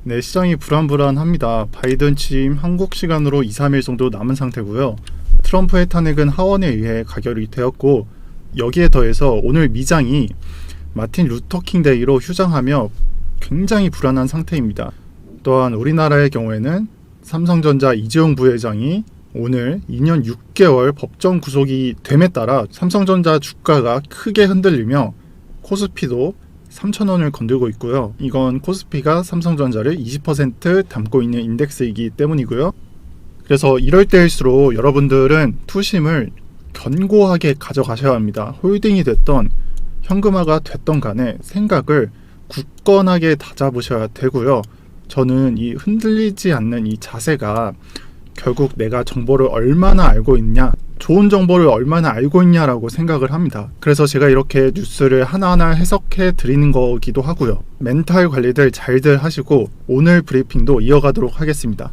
네, 시장이 불안불안합니다. 바이든 취임 한국 시간으로 2, 3일 정도 남은 상태고요. 트럼프의 탄핵은 하원에 의해 가결이 되었고, 여기에 더해서 오늘 미장이 마틴 루터킹 데이로 휴장하며 굉장히 불안한 상태입니다. 또한 우리나라의 경우에는 삼성전자 이재용 부회장이 오늘 2년 6개월 법정 구속이 됨에 따라 삼성전자 주가가 크게 흔들리며 코스피도 3,000원을 건들고 있고요. 이건 코스피가 삼성전자를 20% 담고 있는 인덱스이기 때문이고요. 그래서 이럴 때일수록 여러분들은 투심을 견고하게 가져가셔야 합니다. 홀딩이 됐던 현금화가 됐던 간에 생각을 굳건하게 다잡으셔야 되고요. 저는 이 흔들리지 않는 이 자세가 결국 내가 정보를 얼마나 알고 있냐, 좋은 정보를 얼마나 알고 있냐라고 생각을 합니다. 그래서 제가 이렇게 뉴스를 하나하나 해석해 드리는 거기도 하고요. 멘탈 관리들 잘들 하시고 오늘 브리핑도 이어가도록 하겠습니다.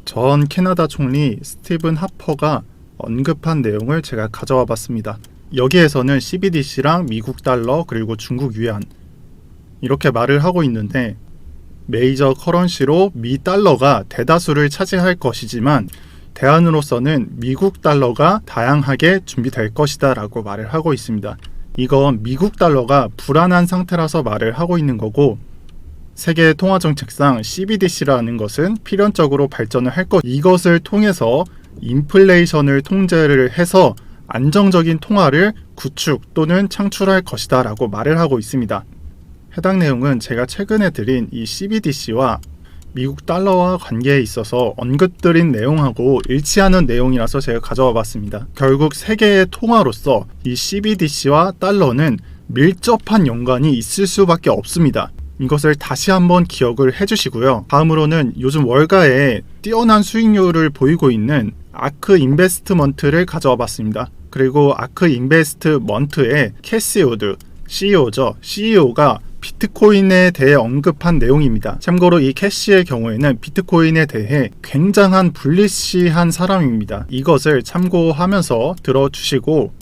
전 캐나다 총리 스티븐 하퍼가 언급한 내용을 제가 가져와 봤습니다. 여기에서는 CBDC랑 미국 달러 그리고 중국 위안 이렇게 말을 하고 있는데, 메이저 커런시로 미 달러가 대다수를 차지할 것이지만 대안으로서는 미국 달러가 다양하게 준비될 것이다 라고 말을 하고 있습니다. 이건 미국 달러가 불안한 상태라서 말을 하고 있는 거고, 세계 통화정책상 CBDC라는 것은 필연적으로 발전을 할 것, 이것을 통해서 인플레이션을 통제를 해서 안정적인 통화를 구축 또는 창출할 것이다 라고 말을 하고 있습니다. 해당 내용은 제가 최근에 드린 이 CBDC와 미국 달러와 관계에 있어서 언급드린 내용하고 일치하는 내용이라서 제가 가져와 봤습니다. 결국 세계의 통화로서 이 CBDC와 달러는 밀접한 연관이 있을 수밖에 없습니다. 이것을 다시 한번 기억을 해주시고요. 다음으로는 요즘 월가에 뛰어난 수익률을 보이고 있는 아크 인베스트먼트를 가져와 봤습니다. 그리고 아크 인베스트먼트의 캐시 우드 CEO죠. CEO가 비트코인에 대해 언급한 내용입니다. 참고로 이 캐시의 경우에는 비트코인에 대해 굉장한 불리시한 사람입니다. 이것을 참고하면서 들어주시고,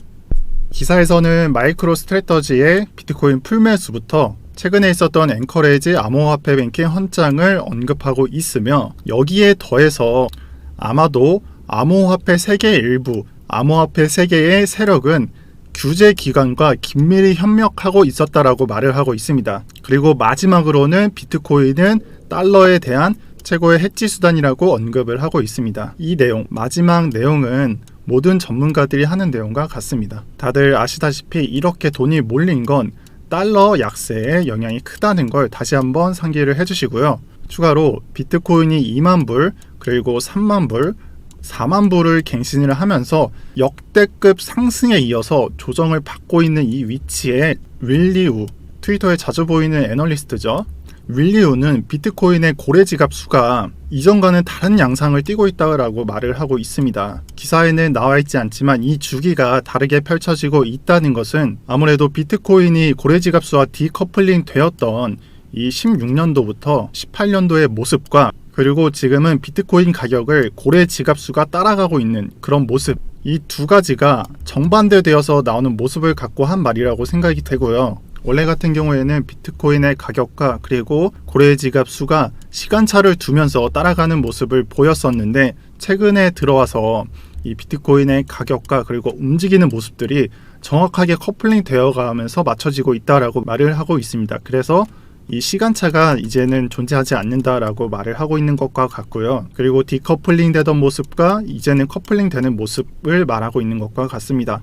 기사에서는 마이크로 스트래터지의 비트코인 풀매수부터 최근에 있었던 앵커레지 암호화폐 뱅킹 헌장을 언급하고 있으며, 여기에 더해서 아마도 암호화폐 세계 일부, 암호화폐 세계의 세력은 규제 기관과 긴밀히 협력하고 있었다라고 말을 하고 있습니다. 그리고 마지막으로는 비트코인은 달러에 대한 최고의 해지 수단이라고 언급을 하고 있습니다. 이 내용, 마지막 내용은 모든 전문가들이 하는 내용과 같습니다. 다들 아시다시피 이렇게 돈이 몰린 건 달러 약세에 영향이 크다는 걸 다시 한번 상기를 해주시고요. 추가로 비트코인이 2만 불, 그리고 3만 불, 4만 불을 갱신을 하면서 역대급 상승에 이어서 조정을 받고 있는 이 위치에 윌리우, 트위터에 자주 보이는 애널리스트죠. 윌리우는 비트코인의 고래 지갑 수가 이전과는 다른 양상을 띠고 있다고 말을 하고 있습니다. 기사에는 나와 있지 않지만 이 주기가 다르게 펼쳐지고 있다는 것은 아무래도 비트코인이 고래 지갑 수와 디커플링 되었던 이 16년도부터 18년도의 모습과, 그리고 지금은 비트코인 가격을 고래 지갑수가 따라가고 있는 그런 모습, 이 두 가지가 정반대되어서 나오는 모습을 갖고 한 말이라고 생각이 되고요. 원래 같은 경우에는 비트코인의 가격과 그리고 고래 지갑수가 시간차를 두면서 따라가는 모습을 보였었는데, 최근에 들어와서 이 비트코인의 가격과 그리고 움직이는 모습들이 정확하게 커플링 되어 가면서 맞춰지고 있다라고 말을 하고 있습니다. 그래서 이 시간차가 이제는 존재하지 않는다라고 말을 하고 있는 것과 같고요. 그리고 디커플링 되던 모습과 이제는 커플링 되는 모습을 말하고 있는 것과 같습니다.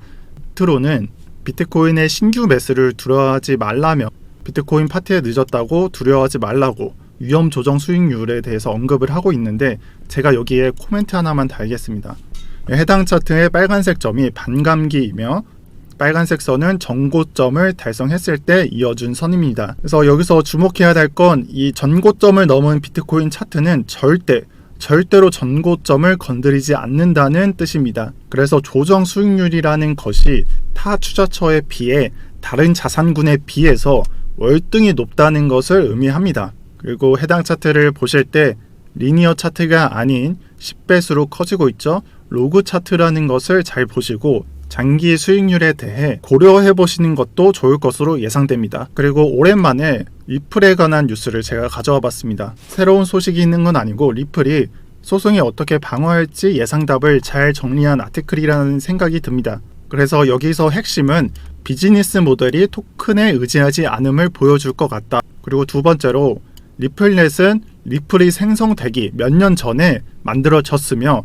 끝으로는 비트코인의 신규 매수를 두려워하지 말라며, 비트코인 파티에 늦었다고 두려워하지 말라고 위험 조정 수익률에 대해서 언급을 하고 있는데, 제가 여기에 코멘트 하나만 달겠습니다. 해당 차트의 빨간색 점이 반감기이며 빨간색 선은 전고점을 달성했을 때 이어준 선입니다. 그래서 여기서 주목해야 될 건 이 전고점을 넘은 비트코인 차트는 절대로 전고점을 건드리지 않는다는 뜻입니다. 그래서 조정 수익률이라는 것이 타 투자처에 비해 다른 자산군에 비해서 월등히 높다는 것을 의미합니다. 그리고 해당 차트를 보실 때 리니어 차트가 아닌 10배수로 커지고 있죠. 로그 차트라는 것을 잘 보시고, 장기 수익률에 대해 고려해 보시는 것도 좋을 것으로 예상됩니다. 그리고 오랜만에 리플에 관한 뉴스를 제가 가져와 봤습니다. 새로운 소식이 있는 건 아니고 리플이 소송이 어떻게 방어할지 예상답을 잘 정리한 아티클이라는 생각이 듭니다. 그래서 여기서 핵심은 비즈니스 모델이 토큰에 의지하지 않음을 보여줄 것 같다. 그리고 두 번째로 리플넷은 리플이 생성되기 몇 년 전에 만들어졌으며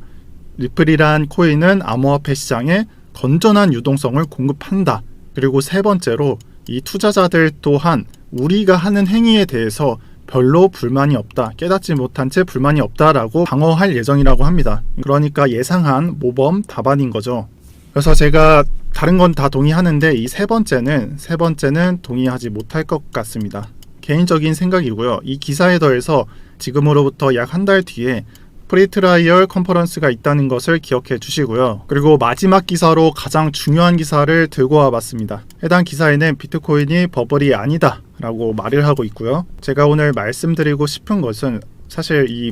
리플이란 코인은 암호화폐 시장에 건전한 유동성을 공급한다. 그리고 세 번째로 이 투자자들 또한 우리가 하는 행위에 대해서 별로 불만이 없다, 깨닫지 못한 채 불만이 없다라고 방어할 예정이라고 합니다. 그러니까 예상한 모범 답안인 거죠. 그래서 제가 다른 건 다 동의하는데 이 세 번째는 동의하지 못할 것 같습니다. 개인적인 생각이고요. 이 기사에 더해서 지금으로부터 약 한 달 뒤에 프리트라이얼 컨퍼런스가 있다는 것을 기억해 주시고요. 그리고 마지막 기사로 가장 중요한 기사를 들고 와봤습니다. 해당 기사에는 비트코인이 버블이 아니다 라고 말을 하고 있고요. 제가 오늘 말씀드리고 싶은 것은 사실 이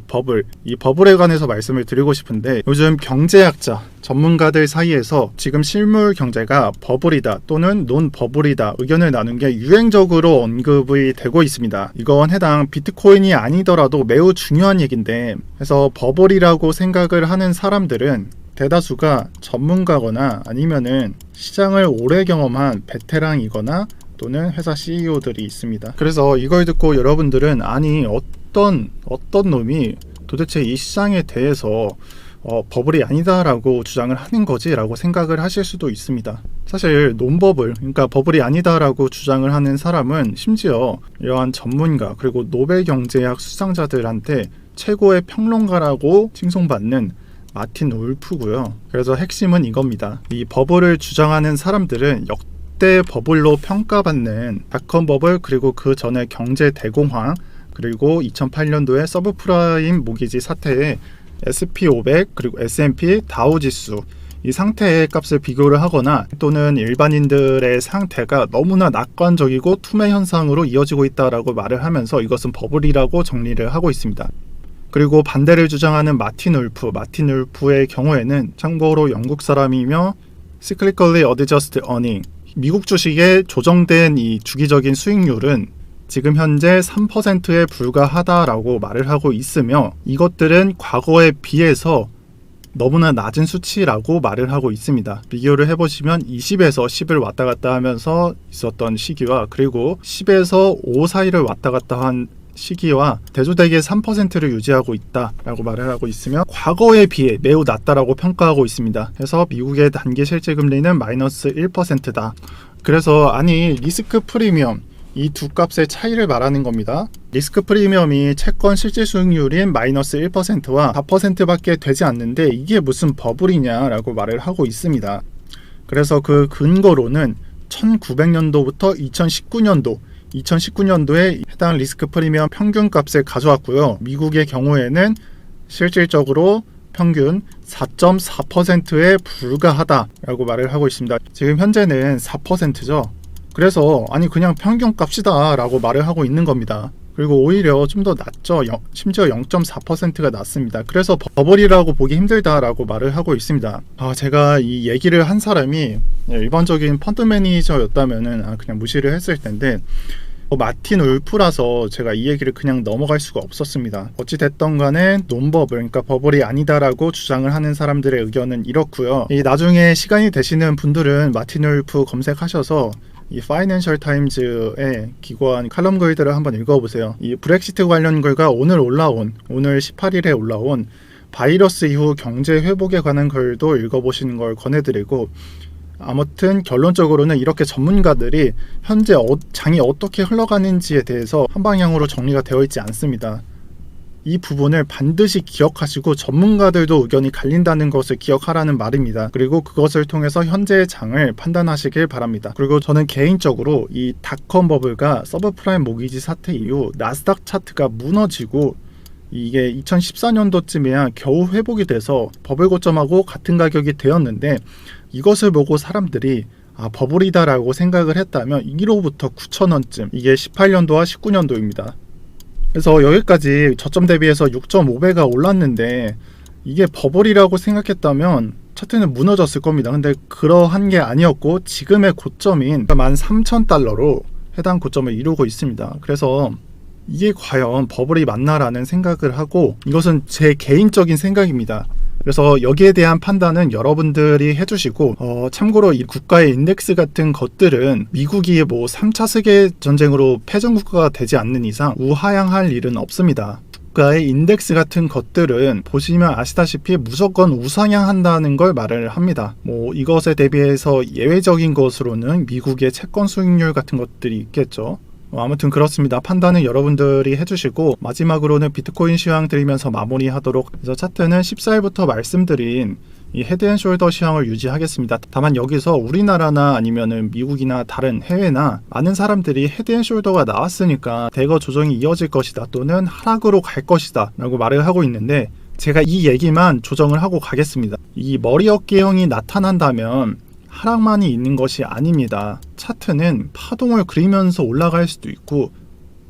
버블에 관해서 말씀을 드리고 싶은데 요즘 경제학자, 전문가들 사이에서 지금 실물 경제가 버블이다 또는 논 버블이다 의견을 나눈 게 유행적으로 언급이 되고 있습니다. 이건 해당 비트코인이 아니더라도 매우 중요한 얘기인데 그래서 버블이라고 생각을 하는 사람들은 대다수가 전문가거나 아니면은 시장을 오래 경험한 베테랑이거나 또는 회사 CEO들이 있습니다. 그래서 이걸 듣고 여러분들은 아니 어떤 놈이 도대체 이 시장에 대해서 버블이 아니다라고 주장을 하는 거지 라고 생각을 하실 수도 있습니다. 사실 논버블, 그러니까 버블이 아니다라고 주장을 하는 사람은 심지어 이러한 전문가 그리고 노벨 경제학 수상자들한테 최고의 평론가라고 칭송받는 마틴 울프고요. 그래서 핵심은 이겁니다. 이 버블을 주장하는 사람들은 역대 버블로 평가받는 닷컴 버블 그리고 그 전에 경제 대공황 그리고 2008년도에 서브프라임 모기지 사태에 SP500 그리고 S&P 다우지수 이 상태의 값을 비교를 하거나 또는 일반인들의 상태가 너무나 낙관적이고 투매 현상으로 이어지고 있다라고 말을 하면서 이것은 버블이라고 정리를 하고 있습니다. 그리고 반대를 주장하는 마틴 울프의 경우에는 참고로 영국 사람이며 Cyclically Adjusted Earning 미국 주식의 조정된 이 주기적인 수익률은 지금 현재 3%에 불과하다라고 말을 하고 있으며 이것들은 과거에 비해서 너무나 낮은 수치라고 말을 하고 있습니다. 비교를 해보시면 20에서 10을 왔다 갔다 하면서 있었던 시기와 그리고 10에서 5 사이를 왔다 갔다 한 시기와 대조되게 3%를 유지하고 있다라고 말을 하고 있으며 과거에 비해 매우 낮다라고 평가하고 있습니다. 그래서 미국의 단기 실질 금리는 마이너스 1%다. 그래서 아니 리스크 프리미엄 이 두 값의 차이를 말하는 겁니다. 리스크 프리미엄이 채권 실질 수익률인 마이너스 1%와 4%밖에 되지 않는데 이게 무슨 버블이냐라고 말을 하고 있습니다. 그래서 그 근거로는 1900년도부터 2019년도에 해당 리스크 프리미엄 평균 값을 가져왔고요. 미국의 경우에는 실질적으로 평균 4.4%에 불과하다라고 말을 하고 있습니다. 지금 현재는 4%죠. 그래서 아니 그냥 평균 값이다 라고 말을 하고 있는 겁니다. 그리고 오히려 좀 더 낮죠. 심지어 0.4%가 낮습니다. 그래서 버블이라고 보기 힘들다라고 말을 하고 있습니다. 제가 이 얘기를 한 사람이 일반적인 펀드 매니저였다면은 그냥 무시를 했을 텐데 마틴 울프라서 제가 이 얘기를 그냥 넘어갈 수가 없었습니다. 어찌됐던 간에 논버블, 그러니까 버블이 아니다라고 주장을 하는 사람들의 의견은 이렇고요. 나중에 시간이 되시는 분들은 마틴 울프 검색하셔서 이 파이낸셜 타임즈에 기고한 칼럼 글들을 한번 읽어보세요. 이 브렉시트 관련 글과 오늘 18일에 올라온 바이러스 이후 경제 회복에 관한 글도 읽어보시는 걸 권해드리고 아무튼 결론적으로는 이렇게 전문가들이 현재 장이 어떻게 흘러가는지에 대해서 한 방향으로 정리가 되어 있지 않습니다. 이 부분을 반드시 기억하시고 전문가들도 의견이 갈린다는 것을 기억하라는 말입니다. 그리고 그것을 통해서 현재의 장을 판단하시길 바랍니다. 그리고 저는 개인적으로 이 닷컴 버블과 서브프라임 모기지 사태 이후 나스닥 차트가 무너지고 이게 2014년도쯤에야 겨우 회복이 돼서 버블 고점하고 같은 가격이 되었는데 이것을 보고 사람들이 버블이다라고 생각을 했다면 1호부터 9,000원쯤 이게 18년도와 19년도입니다. 그래서 여기까지 저점 대비해서 6.5배가 올랐는데 이게 버블이라고 생각했다면 차트는 무너졌을 겁니다. 근데 그러한 게 아니었고 지금의 고점인 13,000달러로 해당 고점을 이루고 있습니다. 그래서 이게 과연 버블이 맞나라는 생각을 하고, 이것은 제 개인적인 생각입니다. 그래서 여기에 대한 판단은 여러분들이 해주시고, 참고로 이 국가의 인덱스 같은 것들은 미국이 뭐 3차 세계전쟁으로 패전국가가 되지 않는 이상 우하향할 일은 없습니다. 국가의 인덱스 같은 것들은 보시면 아시다시피 무조건 우상향한다는 걸 말을 합니다. 뭐 이것에 대비해서 예외적인 것으로는 미국의 채권 수익률 같은 것들이 있겠죠. 아무튼 그렇습니다. 판단은 여러분들이 해주시고, 마지막으로는 비트코인 시황 드리면서 마무리하도록 해서 차트는 14일부터 말씀드린 이 헤드앤숄더 시황을 유지하겠습니다. 다만 여기서 우리나라나 아니면은 미국이나 다른 해외나 많은 사람들이 헤드앤숄더가 나왔으니까 대거 조정이 이어질 것이다 또는 하락으로 갈 것이다 라고 말을 하고 있는데, 제가 이 얘기만 조정을 하고 가겠습니다. 이 머리 어깨형이 나타난다면 하락만이 있는 것이 아닙니다. 차트는 파동을 그리면서 올라갈 수도 있고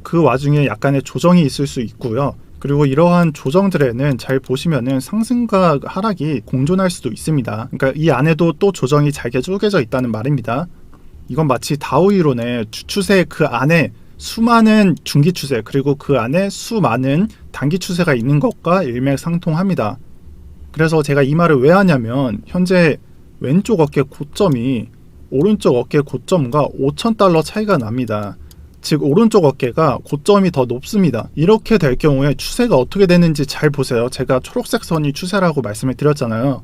그 와중에 약간의 조정이 있을 수 있고요. 그리고 이러한 조정들에는 잘 보시면은 상승과 하락이 공존할 수도 있습니다. 그러니까 이 안에도 또 조정이 잘게 쪼개져 있다는 말입니다. 이건 마치 다우 이론의 주추세 그 안에 수많은 중기 추세 그리고 그 안에 수많은 단기 추세가 있는 것과 일맥상통합니다. 그래서 제가 이 말을 왜 하냐면, 현재 왼쪽 어깨 고점이 오른쪽 어깨 고점과 5,000달러 차이가 납니다. 즉 오른쪽 어깨가 고점이 더 높습니다. 이렇게 될 경우에 추세가 어떻게 되는지 잘 보세요. 제가 초록색 선이 추세라고 말씀을 드렸잖아요.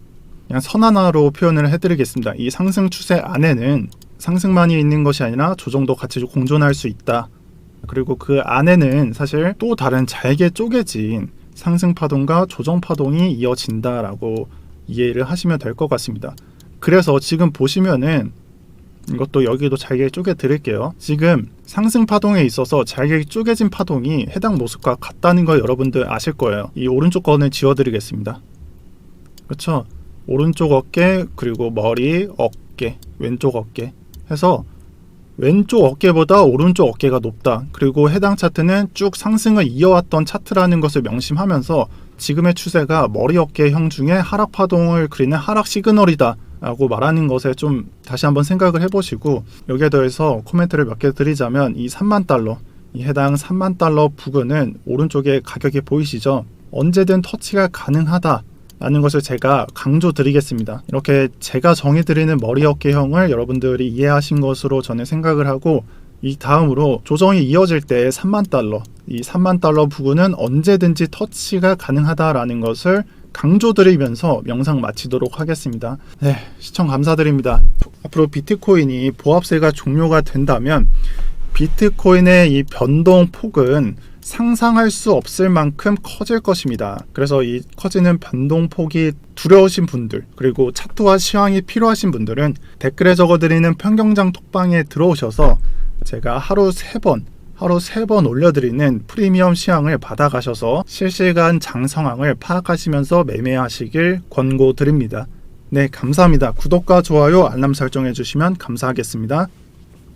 그냥 선 하나로 표현을 해드리겠습니다. 이 상승 추세 안에는 상승만이 있는 것이 아니라 조정도 같이 공존할 수 있다. 그리고 그 안에는 사실 또 다른 잘게 쪼개진 상승 파동과 조정 파동이 이어진다라고 이해를 하시면 될 것 같습니다. 그래서 지금 보시면은 이것도 여기도 잘게 쪼개 드릴게요. 지금 상승 파동에 있어서 잘게 쪼개진 파동이 해당 모습과 같다는 걸 여러분들 아실 거예요. 이 오른쪽 거는 지워 드리겠습니다. 그렇죠? 오른쪽 어깨 그리고 머리, 어깨, 왼쪽 어깨 해서 왼쪽 어깨보다 오른쪽 어깨가 높다. 그리고 해당 차트는 쭉 상승을 이어왔던 차트라는 것을 명심하면서 지금의 추세가 머리 어깨형 중에 하락 파동을 그리는 하락 시그널이다 라고 말하는 것에 좀 다시 한번 생각을 해보시고, 여기에 더해서 코멘트를 몇 개 드리자면, 이 30,000달러, 이 해당 30,000달러 부근은 오른쪽에 가격이 보이시죠? 언제든 터치가 가능하다 라는 것을 제가 강조 드리겠습니다. 이렇게 제가 정해드리는 머리 어깨형을 여러분들이 이해하신 것으로 저는 생각을 하고, 이 다음으로 조정이 이어질 때 30,000달러, 이 30,000달러 부근은 언제든지 터치가 가능하다라는 것을 강조드리면서 영상 마치도록 하겠습니다. 네, 시청 감사드립니다. 앞으로 비트코인이 보합세가 종료가 된다면 비트코인의 이 변동 폭은 상상할 수 없을 만큼 커질 것입니다. 그래서 이 커지는 변동폭이 두려우신 분들, 그리고 차트와 시황이 필요하신 분들은 댓글에 적어드리는 평경장 톡방에 들어오셔서 제가 하루 3번 올려드리는 프리미엄 시황을 받아가셔서 실시간 장 상황을 파악하시면서 매매하시길 권고드립니다. 네, 감사합니다. 구독과 좋아요, 알람 설정해 주시면 감사하겠습니다.